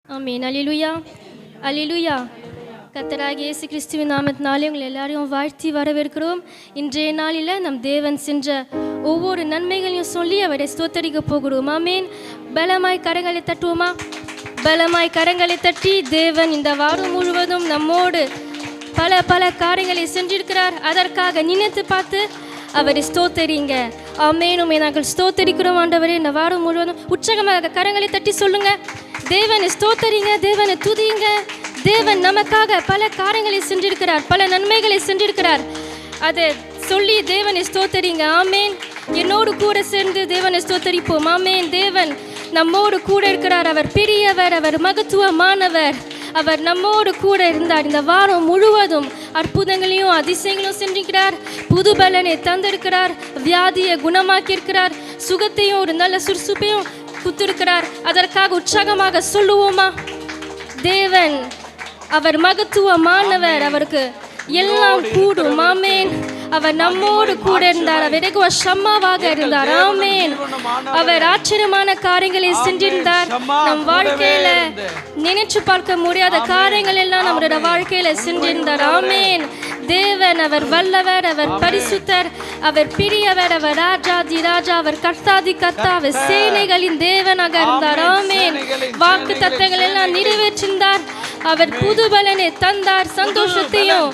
ஆமென். அல்லேலூயா. அல்லேலூயா. கர்த்தராகிய இயேசு கிறிஸ்துவின் நாமத்தினாலே உங்களை எல்லாரையும் வாழ்த்தி வரவேற்கிறோம். இன்றைய நாளில் நம் தேவன் சென்ற ஒவ்வொரு நன்மைகளையும் சொல்லி அவரை ஸ்தோத்தரிக்க போகிறோம். ஆமென். பலமாய் கரங்களை தட்டுவோமா? பலமாய் கரங்களை தட்டி தேவன் இந்த வாரம் முழுவதும் நம்மோடு பல பல காரியங்களை சென்றிருக்கிறார். அதற்காக நினைத்து பார்த்து அவரை ஸ்தோத்தரிங்க. ஆமென். உம்மை நாங்கள் ஸ்தோத்தரிக்கிறோம் ஆண்டவரே. இந்த வாரம் முழுவதும் உற்சாகமாக கரங்களை தட்டி சொல்லுங்க. தேவனை ஸ்தோத்தரிங்க, தேவனை துதியுங்க. தேவன் நமக்காக பல காரியங்களை சென்றிருக்கிறார், பல நன்மைகளை சென்றிருக்கிறார். அதை சொல்லி தேவனை ஸ்தோத்தரிங்க. ஆமென். என்னோடு கூட சேர்ந்து தேவனை ஸ்தோத்தரிப்போம். ஆமென். தேவன் நம்மோடு கூட இருக்கிறார். அவர் பெரியவர், அவர் மகத்துவமானவர். அவர் நம்மோடு கூட இருந்தார். இந்த வாரம் முழுவதும் அற்புதங்களையும் அதிசயங்களையும் சென்றிருக்கிறார். புது பலனை தந்திருக்கிறார். வியாதியை குணமாக்கியிருக்கிறார். சுகத்தையும் ஒரு நல்ல சுறுசுப்பையும் குத்திருக்கிறார். அதற்காக உற்சாகமாக சொல்லுவோமா? தேவன் அவர் மகத்துவமானவர், அவருக்கு எல்லாம் கூடும். ஆமென். அவர் நம்மோடு கூட இருந்தார். அவர் சம்மாவாக இருந்தார். ஆமென். அவர் ஆச்சரியமான காரியங்களை சென்றிருந்தார். நம் வாழ்க்கையில நினைச்சு பார்க்க முடியாத காரியங்கள் எல்லாம் நம்மளோட வாழ்க்கையில சென்றிருந்தார். ஆமென். தேவன் அவர் வல்லவர், அவர் பரிசுத்தர், அவர் பிரியவர், அவர் ராஜாதி ராஜா, அவர் கர்த்தாதி கர்த்தா, அவர் சேனைகளின் தேவனாக இருந்தார். ஆமென். வாக்கு தத்தங்கள் எல்லாம் நிறைவேற்றினார். அவர் புது பலனை தந்தார். சந்தோஷத்தையும்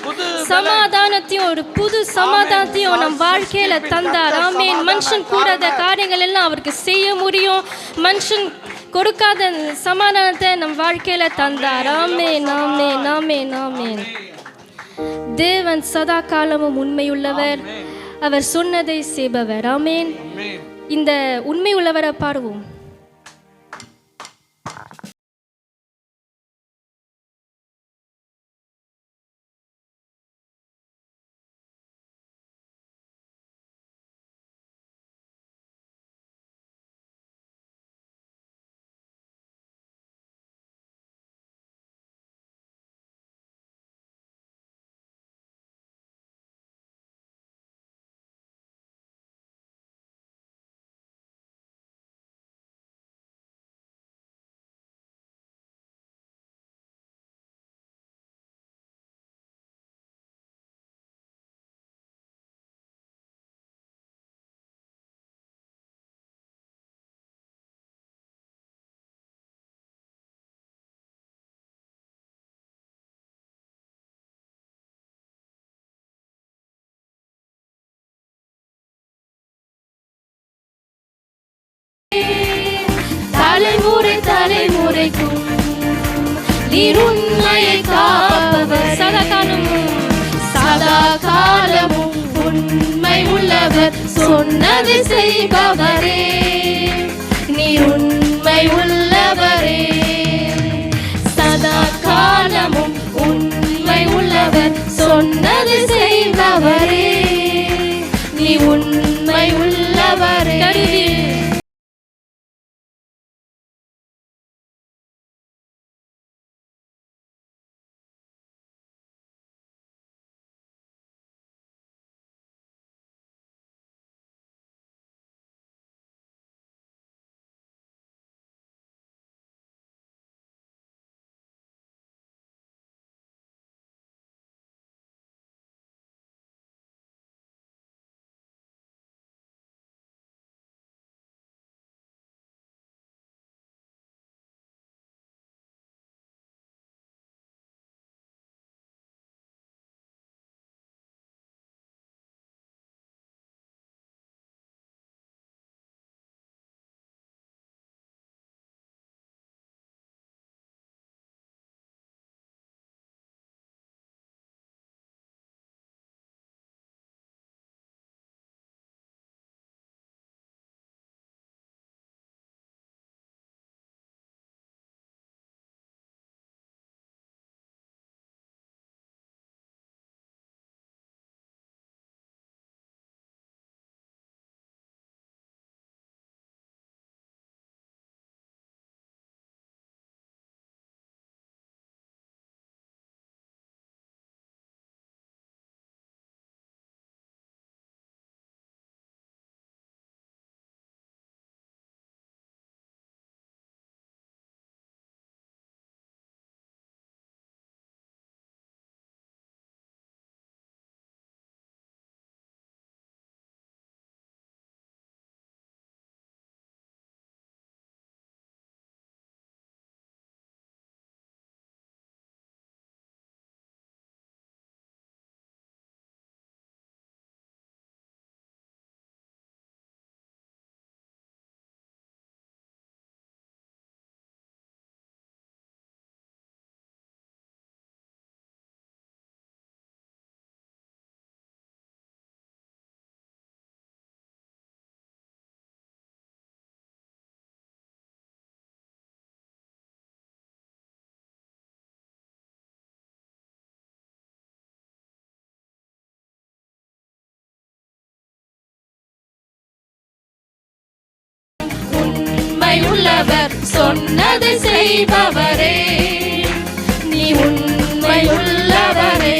சமாதானத்தையும், ஒரு புது சமாதானத்தையும் நம் வாழ்க்கையில தந்தார். ஆமென். மனுஷன் கூடாத காரியங்கள் எல்லாம் அவருக்கு செய்ய முடியும். மனுஷன் கொடுக்காத சமாதானத்தை நம் வாழ்க்கையில தந்தார். ஆமென். ஆமென். ஆமென். ஆமென். தேவன் சதா காலமும் உண்மையுள்ளவர். அவர் சொன்னதை செய்பவர். ஆமென். இந்த உண்மை உள்ளவரை பாடுவோம். தலைமுறை தலைமுறைக்கும் நீர் உண்மையை காப்பவர். சதா காலமும் உண்மை உள்ளவர். சொன்னதை செய்பவரே, நீர் உண்மை உள்ளவரே. சதா காலமும் உண்மை உள்ளவர். சொன்னதை செய்பவரே, நீ உண்மை உள்ளவரே. உள்ளவர் சொன்னதை செய்பவரே, நீ உண்மையுள்ளவரே.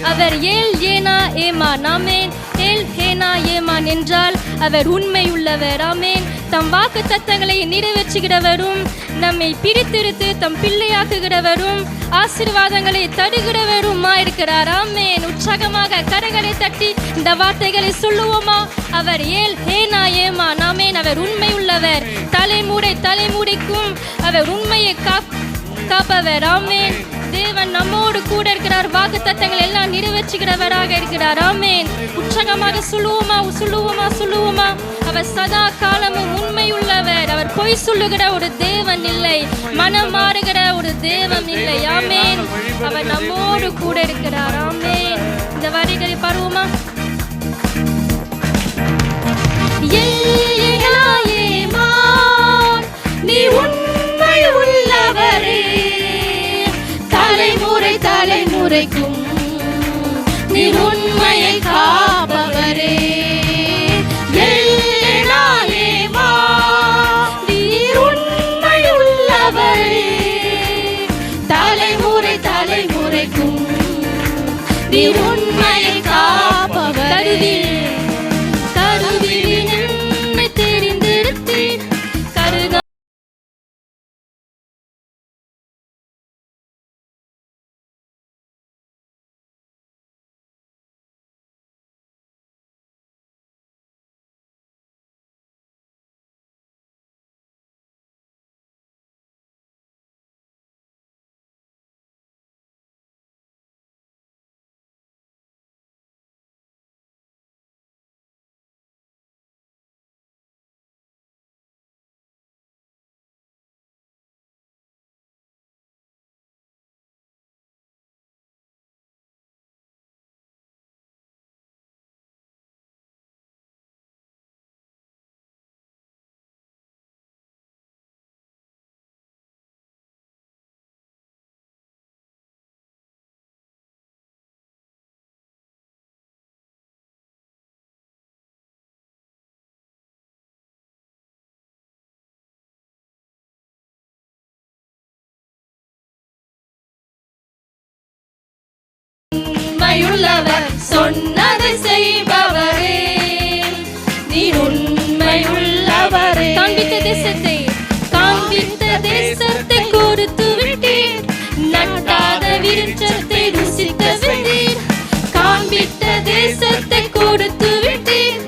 அவர் ஏல் ஏனா ஏமான். ஆமேன். ஏல் ஹேனா ஏமான் என்றால் அவர் உண்மையுள்ளவர். ஆமேன். தம் வாக்கு தத்தங்களை நிறைவேற்றுகிறவரும், நம்மை பிடித்திருத்து தம் பிள்ளையாக்குகிறவரும், ஆசீர்வாதங்களை தருகிறவருமா இருக்கிறார். ஆமேன். உற்சாகமாக கரங்களை தட்டி இந்த வார்த்தைகளை சொல்லுவோமா? அவர் ஏல் ஹேனா ஏமான். ஆமேன். அவர் உண்மையுள்ளவர். தலைமுறைக்கும் அவர் உண்மையை காப்பவர். ஆமேன். தேவன் நம்மோடு கூட இருக்கிறார். வாக்கு தத்தங்கள் எல்லாம் நிறைவேற்றுகிறவராக இருக்கிறார். ஆமேன். உற்சாகமாக சொல்லுவோமா? அவர் சதா காலமும் உண்மையுள்ளவர். அவர் பொய் சொல்லுகிற ஒரு தேவன் இல்லை, மனம் மாறுகிற ஒரு தேவன் இல்லை. ஆமேன். அவர் நம்மோடு கூட இருக்கிறார். ஆமேன். இந்த வரிகளை பாருவோமா? நீ உண்மையுள்ளவரே, தலைமுறைக்கும் நீ உண்மையை காப்பவரே. நீர் உண்மையுள்ளவரே, தலைமுறைக்கும் நீ உண்மையை காப்பவரே. கருவிலே என்னை தெரிந்தெடுத்தீர், கருத உண்மையுள்ளவர் சொன்னதை செய்பவரே, நீ உண்மையுள்ளவரே. காண்பித்த தேசத்தை கொடுத்து விட்டீர், நட்டாத விருட்சத்தை ருசிக்க விட்டீர். காண்பித்த தேசத்தை கொடுத்து விட்டீர்,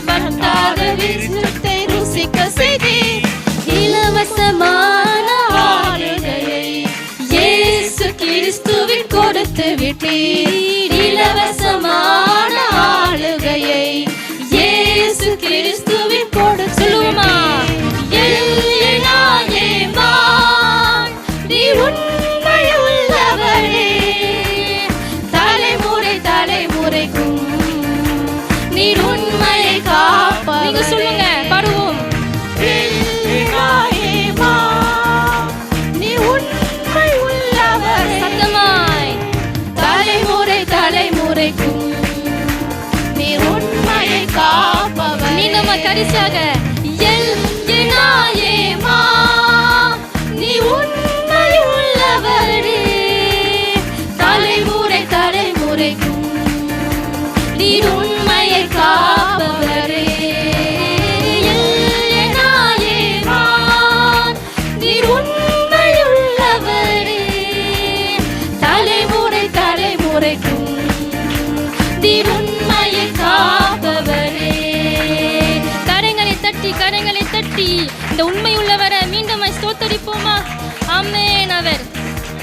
நட்டாத விருட்சத்தை ருசிக்க செய்தீர். இலவசமான ஆளுகையை இயேசு கிறிஸ்துவின் கொடுத்து விட்டீர். இலவசமான ஆளுகையை சொல்லுவோமா கடைசியாக? என்னாயேமா நீ உண்மையுள்ளவரே, தலைமுறை தலைமுறைக்கும் நீர் உண்மையை காப்பவரே. என்னாயேமா நீர் உண்மையுள்ளவரே, தலைமுறை தலைமுறைக்கும் நீர் உண்மையை காப்பவரே. கரங்களை தட்டி இந்த உண்மை உள்ளவரை மீண்டும் ஸ்தோத்தரிப்போமா? ஆமென். அவர்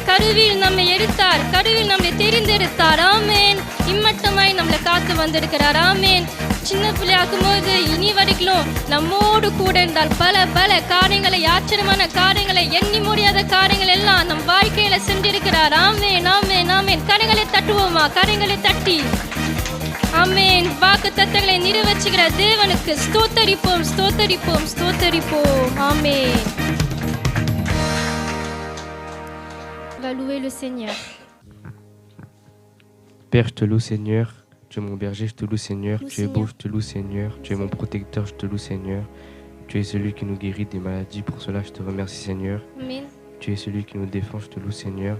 கருவில் நம்மை எடுத்தார், கருவில் நம்மை தெரிந்தெடுத்தார். ஆமென். இம்மட்டமாய் நம்மளை காத்து வந்திருக்கிறார். ஆமென். சின்ன பிள்ளையாக்கும் போது இனி வரைக்கும் நம்மோடு கூட இருந்தால் பல பல காரியங்களை, ஆச்சரியமான காரியங்களை, எண்ணி முடியாத காரியங்கள் எல்லாம் நம் வாழ்க்கையில சென்றிருக்கிறார். ஆமென் ஆமென் ஆமென். கரங்களை தட்டுவோமா? கரங்களை தட்டி ஆமென். வாக்கு தத்தங்களை நிறைவேற்றுகிற தேவனுக்கு ஸ்தோத்தரிப்போம் ஸ்தோத்தரிப்போம் ஸ்தோத்தரிப்போம். ஆமென். Va louer le Seigneur. Père, je te loue Seigneur, tu es mon berger, je te loue Seigneur, tu es beau, je te loue Seigneur, tu es mon protecteur, je te loue Seigneur, tu es celui qui nous guérit des maladies, pour cela je te remercie Seigneur. Amen. Tu es celui qui nous défend, je te loue Seigneur,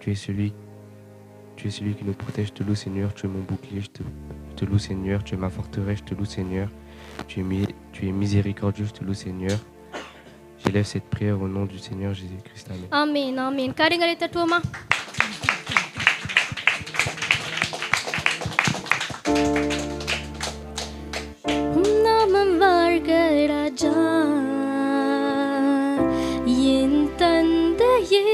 tu es celui qui nous protège, je te loue Seigneur, tu es mon bouclier, je te loue Seigneur, tu es ma forteresse, je te loue Seigneur, tu es miséricordieux, je te loue Seigneur. J'élève cette prière au nom du Seigneur Jésus-Christ. Amen. Amen amen. கரங்களை தட்டுவோமா? நாமம் வாழ்க ராஜா என் தந்தையே,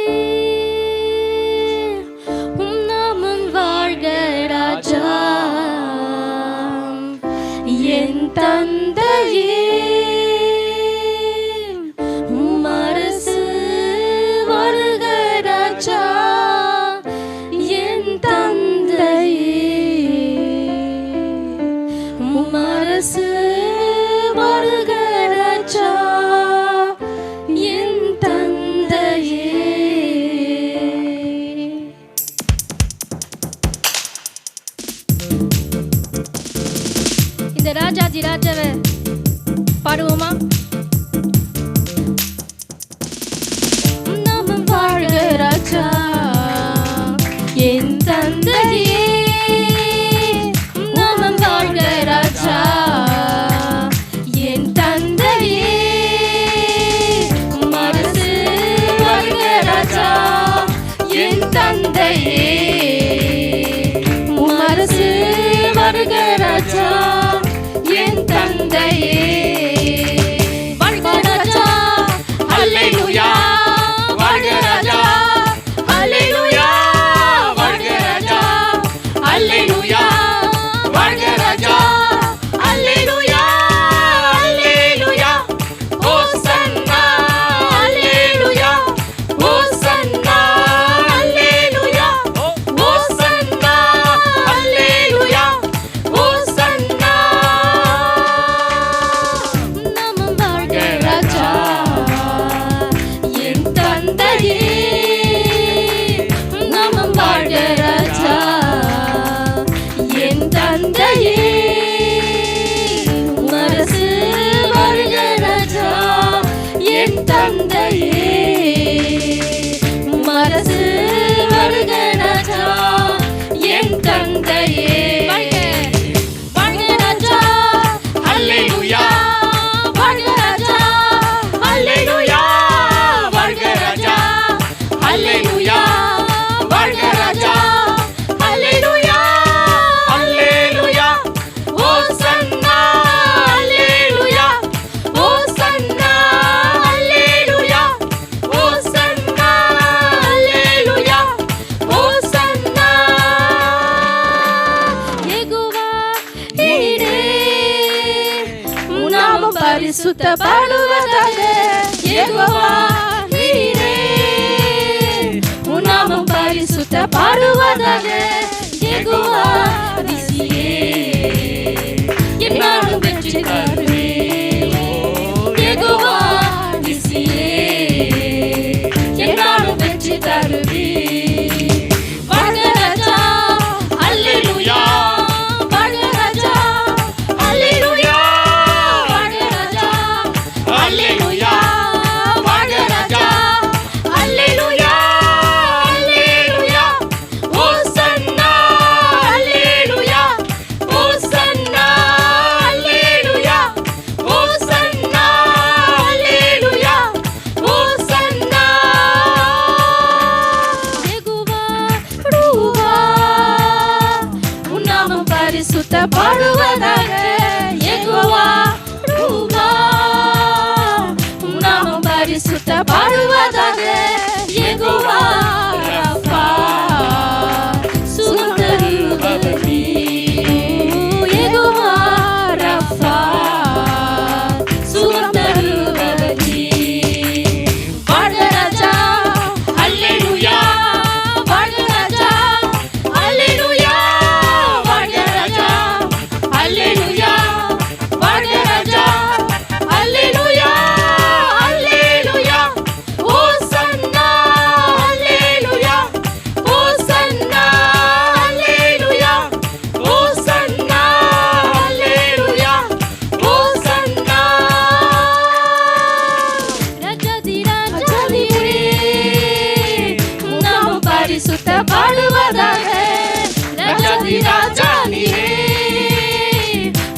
நாமம் வாழ்க ராஜா என் தந்தையே, அரசு வருக ராஜா என் தந்தையே, அரசு வருக ராஜா என் தந்தையே. இந்த ராஜாதி ராஜாவை பாடுவோமா? நாமம் வாழ்க ராஜா என் தந்தையே, நாமம் வாழ்க ராஜா என் தந்தையே, அரசு வருக ராஜா என் தந்தையே, அரசு வருக ராஜா என் தந்தையே. வாழ்க ராஜா அல்லேலூயா, வாழ்க ராஜா அல்லேலூயா, வாழ்க ராஜா அல்லேலூயா, வாழ்க ராஜா அல்லேலூயா அல்லேலூயா, ஹோசன்னா அல்லேலூயா, ஹோசன்னா அல்லேலூயா, ஹோசன்னா அல்லேலூயா, ஹோசன்னா. நாமம் வாழ்க ராஜா என் தந்தையே, நாமம் வாழ்க ராஜா என் தந்தையே, அரசு வருக ராஜா என் தந்தையே, அரசு வருக ராஜா என் தந்தையே. வாழ்க ராஜா அல்லேலூயா, வாழ்க ராஜா அல்லேலூயா, வாழ்க ராஜா அல்லேலூயா, வாழ்க ராஜா அல்லேலூயா அல்லேலூயா, ஹோசன்னா அல்லேலூயா, ஹோசன்னா அல்லேலூயா, ஹோசன்னா அல்லேலூயா, ஹோசன்னா. யெகோவா ஈரே, உம் நாமம் பரிசுத்தப்படுவதாக. யெகோவா ஈரே, உம் நாமம் பரிசுத்தப்படுவதாக. யெகோவா நிசியே, என்னாலும் வெற்றி தருவே. யெகோவா நிசியே, என்னாலும் வெற்றி தருவே. வாழ்க ராஜா அல்லேலூயா, வாழ்க ராஜா அல்லேலூயா, பரிசுத்தப்படுவதாக. யெகோவா ரூவா உம் நாமம் பரிசுத்தப்படுவதாக. யெகோவா ரஃபா சுகம் தருபவர் நீர். யெகோவா ரஃபா சுகம் தருபவர் நீர். வாழ்க ராஜா அல்லேலூயா, வாழ்க ராஜா அல்லேலூயா, வாழ்க ராஜா அல்லேலூயா, வாழ்க ராஜா அல்லேலூயா, அல்லேலூயா, ஓசன்னா அல்லேலூயா, ஓசன்னா அல்லேலூயா, ஓசன்னா அல்லேலூயா, ஓசன்னா. ராஜாதி ராஜாதியே உம் நாமம் பரிசுத்தப்படுவதாக. ராஜாதி ராஜாதியே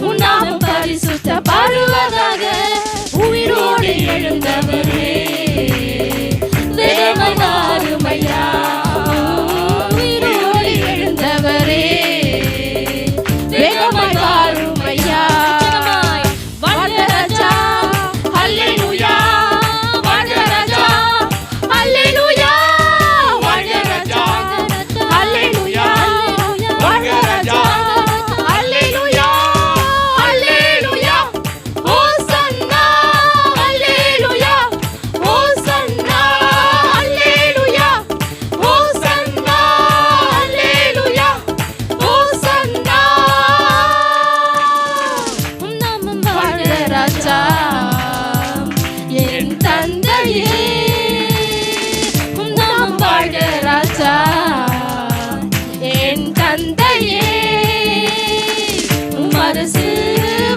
உம் நாமம் பரிசுத்தப்படுவதாக. உயிரோடு எழுந்தவரே வேகமாய் வாருமையா. உயிரோடு எழுந்தவரே வேகமாய் வாருமையா. வாழ்க ராஜா அல்லேலூயா, வாழ்க ராஜா அல்லேலூயா, வாழ்க ராஜா அல்லேலூயா, வாழ்க ராஜா அல்லேலூயா, அல்லேலூயா, ஓசன்னா அல்லேலூயா, ஓசன்னா அல்லேலூயா, ஓசன்னா அல்லேலூயா, ஓசன்னா. உம் நாமம் வாழ்க ராஜா என் தந்தையே. உம் நாமம் வாழ்க ராஜா என் தந்தையே. உம் அரசு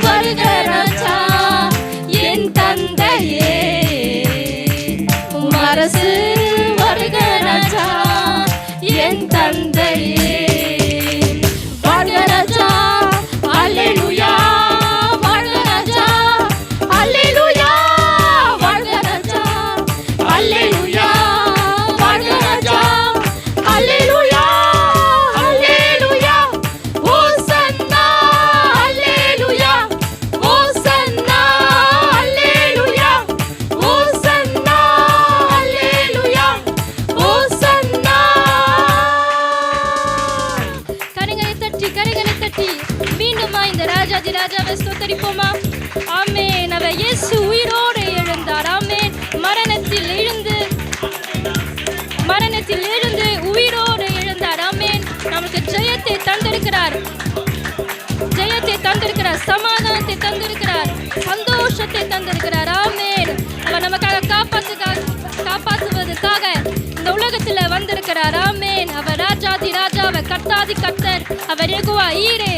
வருக ராஜா என் தந்தையே. உம் அரசு வருக ராஜா என் தந்தையே. வாழ்க ராஜா அல்லேலூயா, வாழ்க ராஜா அல்லேலூயா, வாழ்க ராஜா அல்லேலூயா, வாழ்க ராஜா அல்லேலூயா, அல்லேலூயா, ஓசன்னா அல்லேலூயா, ஓசன்னா அல்லேலூயா, ஓசன்னா அல்லேலூயா, ஓசன்னா. கரங்களை தட்டி மீண்டுமா இந்த ராஜாதி ராஜாவை ஸ்தோத்தரிப்போமா? ஆமென். அவர் இயேசு உயிரோடு எழுந்தார். ஆமென். மரணத்தில் எழுந்து உயிரோடு எழுந்தார். ஆமென். நமக்கு ஜெயத்தை தந்திருக்கிறார், ஜெயத்தை தந்திருக்கிறார், சமாதானத்தை தந்திருக்கிறார், சந்தோஷத்தை தந்திருக்கிறார். ஆமென். அவர் நமக்காக காப்பாற்றுவதற்காக இந்த உலகத்தில் வந்திருக்கிறார். ஆமென். அவர் ராஜாதி ராஜா, அவர் கர்த்தாதி கர்த்தர், அவர் யெகோவா ஈரே,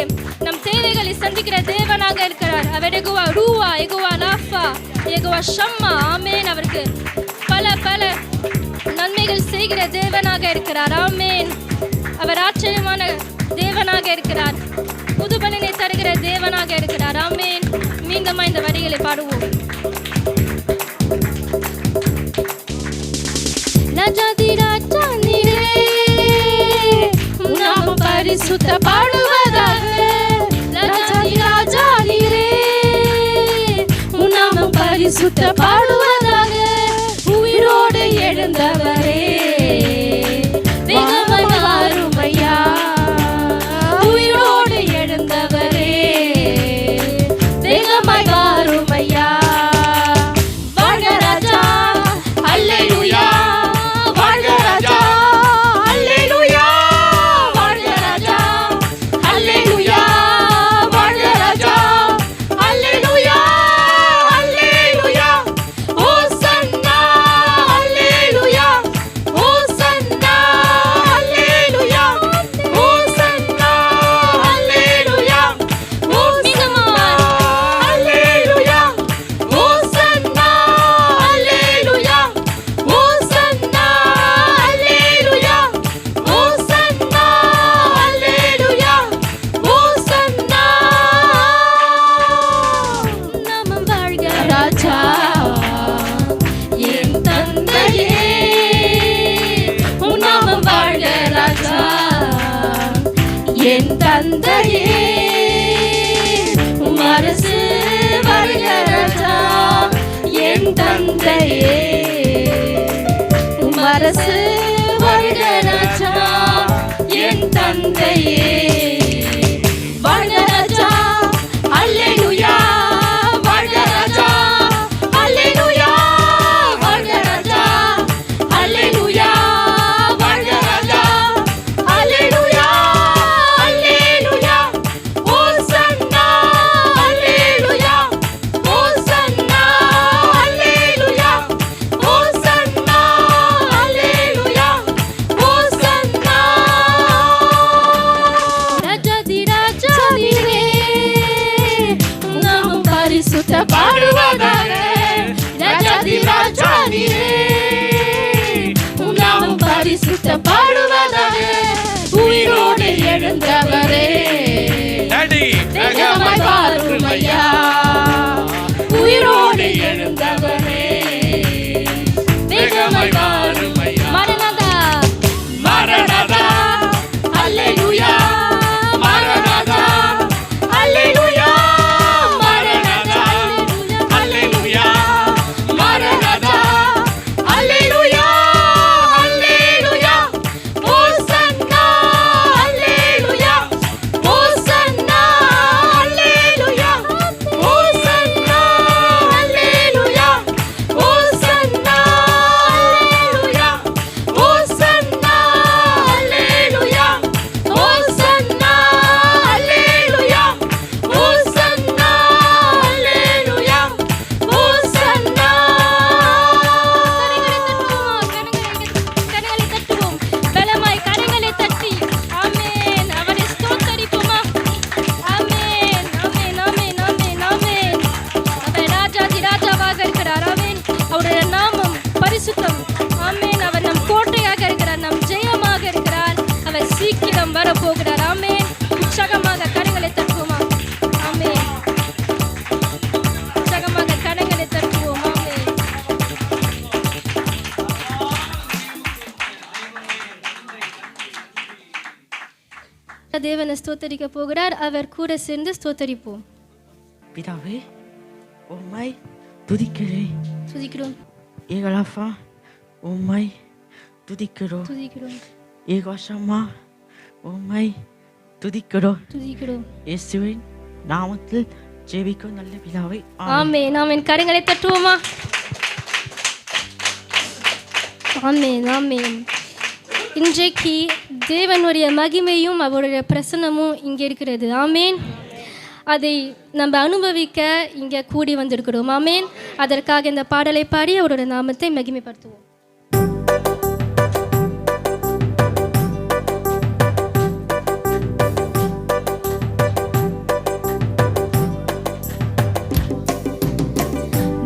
நம் தேவைகளை சந்திக்கிற தேவனாக இருக்கிறார். அவர் யெகோவா ரூவா, யெகோவா ராஃபா, யெகோவா ஷம்மா. ஆமென். அவருக்கு பல பல நன்மைகள் செய்கிற தேவனாக இருக்கிறார். ஆமென். அவர் ஆச்சரியமான தேவனாக இருக்கிறார், புதுபலனை தருகிற தேவனாக இருக்கிறார். ஆமென். மீண்டும் இந்த வரிகளை பாடுவோம். ராஜாதி ராஜா நீரே உம் நாமம் பரிசுத்தப்படுவதாக. ராஜாதி ராஜா நீரே உம் நாமம் பரிசுத்தப்படுவதாக. உயிரோடு எழுந்தவரே வேகமாய் வாருமையா. உயிரோடு எழுந்தவரே வேகமாய் வாருமையா. வாழ்க ராஜா அல்லேலூயா, வாழ்க ராஜா அல்லேலூயா, வாழ்க ராஜா அல்லேலூயா, வாழ்க ராஜா அல்லேலூயா, அல்லேலூயா, ஓசன்னா அல்லேலூயா, ஓசன்னா அல்லேலூயா, ஓசன்னா அல்லேலூயா, ஓசன்னா அல்லேலூயா, ஓசன்னா அல்லேலூயா, ஓசன்னா அல்லேலூயா, ஓசன்னா அல்லேலூயா, ஓசன்னா. நாமம் வாழ்க ராஜா என் தந்தையே. உன் நாமம் வாழ்க ராஜா என் தந்தையே. தந்தையே உமரசு வருக ராஜா என் தந்தையே வாழ்க ராஜா அல்லேலூயா வாழ்க ராஜா அல்லேலூயா வாழ்க ராஜா அல்லேலூயா வாழ்க ராஜா அல்லேலூயா அல்லேலூயா ஓசன்னா அல்லேலூயா ஓசன்னா அல்லேலூயா ஓசன்னா அல்லேலூயா ஓசன்னா ராஜாதி ராஜா நீரே நாமம் பரிசுத்த பாடுவதாக ராஜாதி ராஜா நீரே நாமம் பரிசுத்த பாடுவதாக உயிரோடு எழுந்தவரே வேகமாய் வாரும் ஐயா உயிரோடு எழுந்தவரே வேகமாய் வாரும் ஐயா மரணதா மரணதா அல்லேலூயா மரணதா அல்லேலூயா மரணதா அல்லேலூயா மரணதா அல்லேலூயா அல்லேலூயா ஓசன்னா அல்லேலூயா ஓசன்னா அல்லேலூயா ஓசன்னா அல்லேலூயா ஓசன்னா அல்லேலூயா ஓசன்னா அல்லேலூயா ஓசன்னா அல்லேலூயா ஓசன்னா அல்லேலூயா ஓசன்னா கரங்களை தட்டுவோம் பலமாய் கரங்களை தட்டி ஆமென் அவரை ஸ்தோத்தரிப்போமா ஆமென் ஆமென் ஆமென் ஆமென் ஆமென் அவர் ராஜாதி ராஜாவாக இருக்கிறார் ஆமென் அவருடைய நாமம் பரிசுத்தம் ஆமென் அவர் நம் கோட்டையாக இருக்கிறார் நம் ஜெயமாக இருக்கிறார் அவர் சீக்கிரம் வரப்போகிறார் ஆமென் உற்சாகமாக கரங்களை தட்டுவோமா ஆமென் உற்சாகமாக கரங்களை தட்டுவோம் ஆமென் தேவனை ஸ்தோத்தரிக்க போகிறார் அவர் கூட சேர்ந்து ஸ்தோத்தரிப்போம் பிதாவே உம்மை துதிக்கிறேன் துதிக்கிறோம் ஏகலாஃபா உம்மை துதிக்கிறோம் துதிக்கிறோம் ஏகோஷம்மா உம்மை துதிக்கிறோம் துதிக்கிறோம் இயேசுவின் நாமத்தில் ஜெபிக்கும் நல்ல பிதாவே ஆமென் ஆமென் கரங்களை தட்டுவோமா ஆமென் ஆமென் இன்றைக்கு தேவனுடைய மகிமையும் அவருடைய பிரசன்னமும் இங்கே இருக்கிறது ஆமென் அதை நம்ம அனுபவிக்க இங்கே கூடி வந்திருக்கிறோம் ஆமென் அதற்காக இந்த பாடலை பாடி அவருடைய நாமத்தை மகிமைப்படுத்துவோம்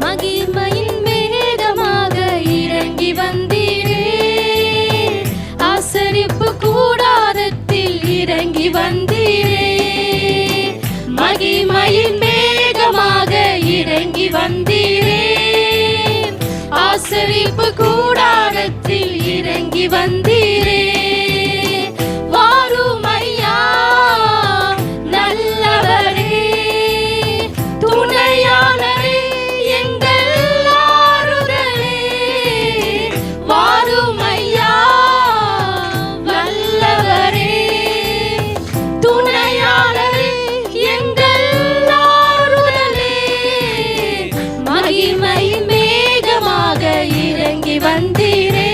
மகிமையின் மேகமாக இறங்கி வந்தீரே ஆசரிப்பு கூடாரத்தில் இறங்கி வந்தீரே மகிமையின் மேகமாக இறங்கி வந்தீரே ஆசரிப்பு கூடாரத்தில் இறங்கி வந்தீரே வாரும் ஐயா நல்லவரே துணையாளரே எங்கள் ஆறுதலே வாரும் ஐயா வல்லவரே துணையாளரே எங்கள் ஆறுதலே மகிமையின் மேகமாக இறங்கி வந்தீரே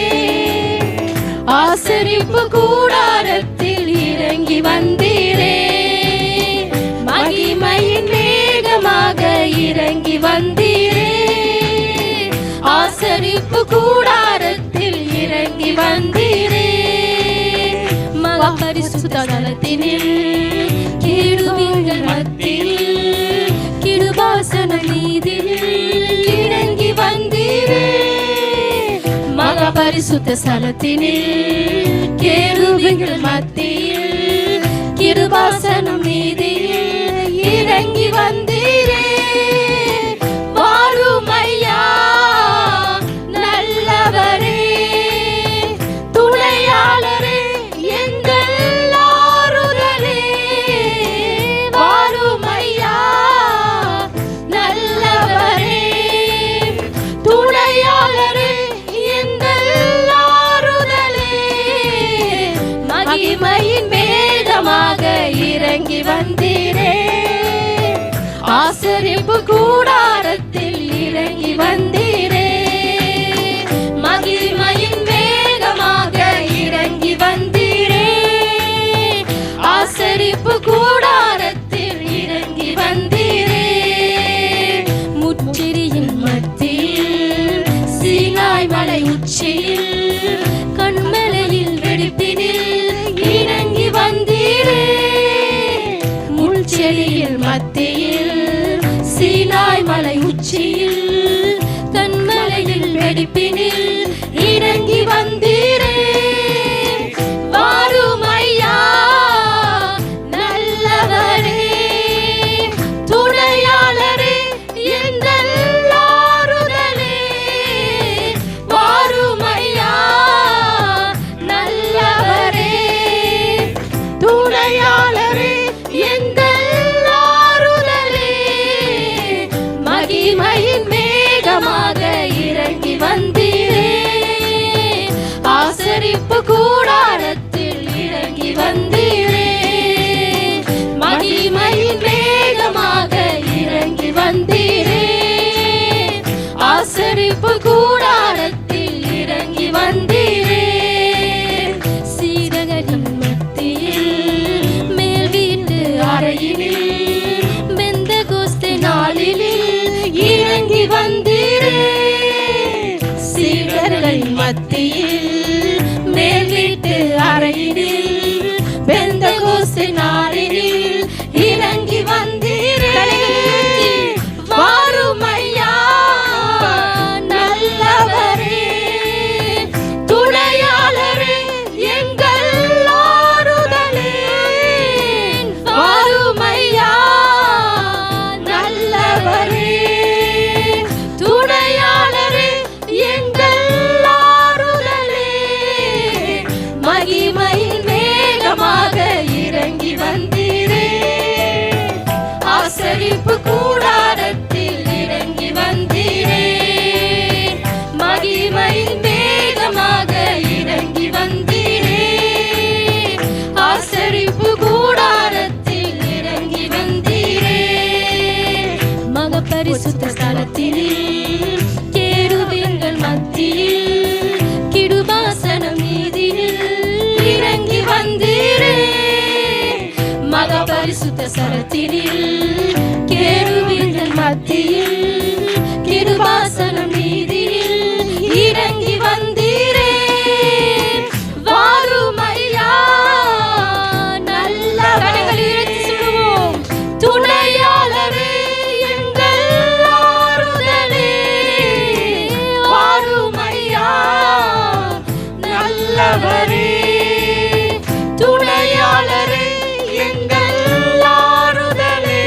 ஆசரிப்பு கூடாரத்தில் இறங்கி வந்தீரே மகிமையின் மேகமாக இறங்கி வந்தீரே ஆசரிப்பு கூடாரத்தில் இறங்கி வந்தீரே மகா பரிசுத்த ஸ்தலத்தினில் கேருபீன்கள் மத்தியில் கிருபாசன மீதில் இறங்கி வந்தீரே மகா பரிசுத்த ஸ்தலத்தினில் கேருபீன்கள் மத்தியில் கிருபாசனம் மீதில் இறங்கி வந்தீரே வாரும் ஐயா நல்லவரே துணையாளரே எங்கள் ஆறுதலே வாரும் ஐயா நல்லவரே துணை மகிமையின் மேகமாக இறங்கி வந்தீரே, ஆசரிப்பு கூடாரத்தில் இறங்கி வந்தீரே, மகிமையின் மேகமாக இறங்கி வந்தீரே, ஆசரிப்பு கூடாரத்தில் இறங்கி வந்தீரே, முற்றிரியின் மத்தியில் சீனாய் மலை உச்சியில் கண்மலையில் வெடிப்பினில் இறங்கி வந்தீரே, முள்செடியில் மத்தியில் சீனாய் மலை உச்சியில் கண்மலையில் வெடிப்பினில் இறங்கி வந்தீரே, வாரும் ஐயா நல்லவரே, துணையாளரே எங்கள் ஆறுதலே, வாரும் ஐயா நல்லவரே, துணையாளரே எங்கள் ஆறுதலே, மகிமையின் மேகமாக இறங்கி வந்தீரே, ஆசரிப்பு கூடாரத்தில் இறங்கி வந்தீரே, மகிமையின் மேகமாக இறங்கி வந்தீரே, ஆசரிப்பு கூடாரத்தில் இறங்கி வந்தீரே, சீரகரின் மத்தியில் மேல் வீட்டு அறையினில் பெந்தெகோஸ்தே நாளினில் இறங்கி வந்தீரே, சீடர்களின் மத்தியில் மேல் வீட்டு அறையினில் பெந்தெகோஸ்தே நாளினில் இறங்கி வந்தீரே, வாரும் ஐயா நல்லவரே, துணையாளரே எங்கள் ஆறுதலே, வாரும் ஐயா நல்லவரே, துணையாளரே எங்கள் ஆறுதலே, மகிமையின் மேகமாக இறங்கி வந்தீரே, ஆசரிப்பு கூடாரத்தில் இறங்கி வந்தீரே, மகிமையின் மேகமாக இறங்கி வந்தீரே, ஆசரிப்பு கூடாரத்தில் இறங்கி வந்தீரே, மகபரிசுத்த ஸ்தலத்தினில் கேருபீன்கள் மத்தியில் கிருபாசனம் மீதினில் இறங்கி வந்தீரே, மகபரிசுத்த ஸ்தலத்தினில் கேருபீன்கள் மத்தியில் கிருபாசனம் மீதினில் இறங்கி வந்தீரே, வாரும் ஐயா நல்லவரே, சொல்லுவோம் துணையாளரே எங்கள் ஆறுதலே, வாரும் ஐயா நல்லவரே, துணையாளரே எங்கள் ஆறுதலே,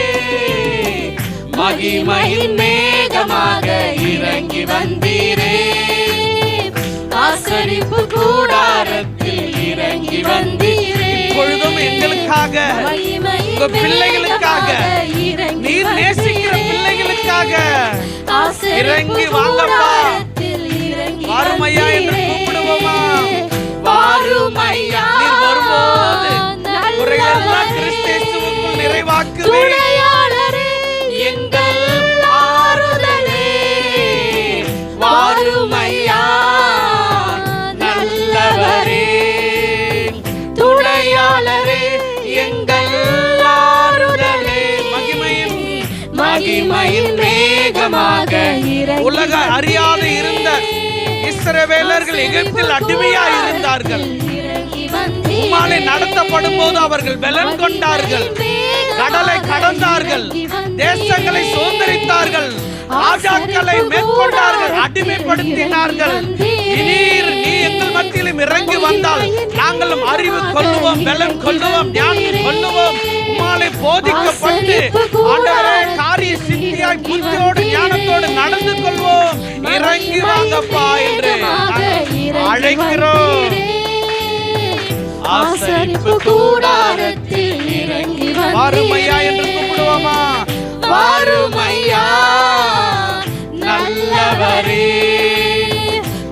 மகிமையின் மேகமாக இறங்கி வந்தீரே, ஆசரிப்பு கூடாரத்தில் இறங்கி வந்தீரே, இப்பொழுதும் எங்களுக்காக, உங்க பிள்ளைகளுக்காக, நீர் நேசிக்கிற பிள்ளைகளுக்காக இறங்கி வாங்கப்பா, வாரும் ஐயா என்று கூப்பிடுவோமா, வாரும் ஐயா, நீர் வரும்போது குறைகளெல்லாம் கிறிஸ்து இயேசுவுக்குள் நிறைவாக்குவே, எங்கள் ஆறுதலே, வாரும் ஐயா நல்லவரே, துணையாளரே எங்கள் ஆறுதலே, மகிமையின் மேகமாக உலக அறியாத இருந்த இஸ்ரவேலர்கள் எகிப்தில் அடிமையாய் இருந்தார்கள், உம்மாலே நடத்தப்படும் போது அவர்கள் பலன் கொண்டார்கள், கடலை கடந்தார்கள், தேசங்களை சுதந்தரித்தார்கள், ராஜாக்களை மேற்கொண்டார்கள், அடிமைப்படுத்தினார்கள். நீர் நீ எங்கள் மத்தியிலும் இறங்கி வந்தால் நாங்களும் அறிவு கொள்ளுவோம், பலன் கொள்ளுவோம், ஞானம் கொள்ளுவோம். உம்மாலே போதிக்கப்பட்டு ஆண்டவரே காரிய சித்தியாய் புத்தியோடு ஞானத்தோடு நடந்து கொள்வோம். இறங்கி வாங்கப்பா என்று அழைக்கிறோம். ஆசரிப்பு கூடாரத்தில் இறங்கி வாரும் ஐயா என்று கூப்பிடுவோமா? வாரும் ஐயா நல்லவரே,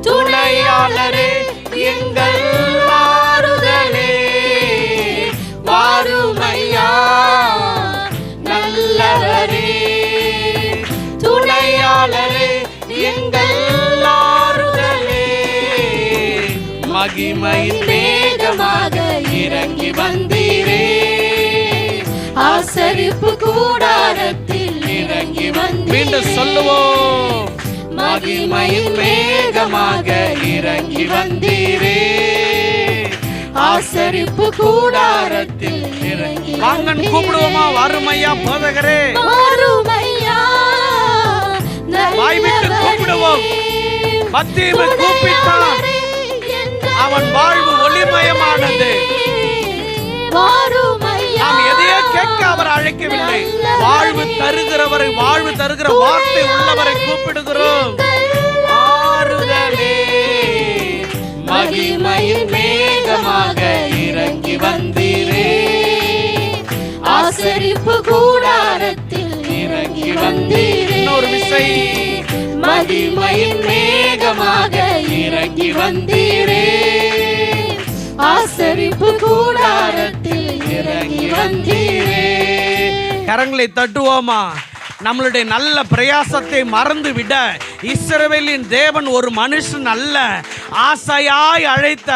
துணையாளரே, எங்கள் ஆறுதலே, மகிமையின் மேகமாக இறங்கி வந்தீரே, ஆசரிப்பு கூடாரத்தில் இறங்கி வந்தீரே. மீண்டும் சொல்லுவோம், மகிமையின் மேகமாக இறங்கி வந்தீரே, ஆசரிப்பு கூடாரத்தில் இறங்கி வாங்கன் கூப்பிடுவோமா? வறுமையா போதகரே, வறுமையா வாய் விட்டு கூப்பிடுவோம். பத்தீமை கூப்பிட்டான், அவன் வாழ்வு ஒளிமயமானது. நாம் எதையோ கேட்க அவர் அழைக்கவில்லை, வாழ்வு தருகிறவரை, வாழ்வு தருகிற வார்த்தை உள்ளவரை கூப்பிடுகிறோம். ஆறுதலே மகிமையின் மேகமாக இறங்கி வந்தீரே, ஆசரிப்பு கூடாரத்தில் இறங்கி வந்தீரே. இன்னொரு விசை, மகிமையின் மேகமாக இறங்கி வந்தீரே, ஆசரிப்பு கூடாரத்தில் இறங்கி வந்தீரே. கரங்களை தட்டுவோமா? நம்மளுடைய நல்ல பிரயாசத்தை மறந்து விட இஸ்ரவேலின் தேவன் ஒரு மனுஷன் அல்ல, ஆசையாய் அழைத்த,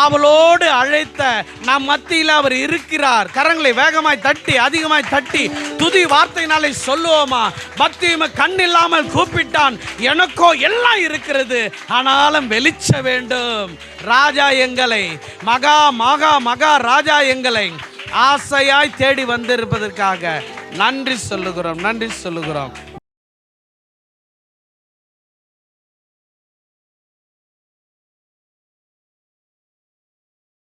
அவளோடு அழைத்த நம் மத்தியில் அவர் இருக்கிறார். கரங்களை வேகமாய் தட்டி, அதிகமாய் தட்டி துதி வார்த்தையினாலே சொல்லுவோமா? பக்தியும கண் இல்லாமல் கூப்பிட்டான், எனக்கோ எல்லாம் இருக்கிறது, ஆனாலும் வெளிச்ச வேண்டும். ராஜா எங்களை, மகா மகா மகா ராஜா எங்களை ஆசையாய் தேடி வந்திருப்பதற்காக நன்றி சொல்லுகிறோம், நன்றி சொல்லுகிறோம்.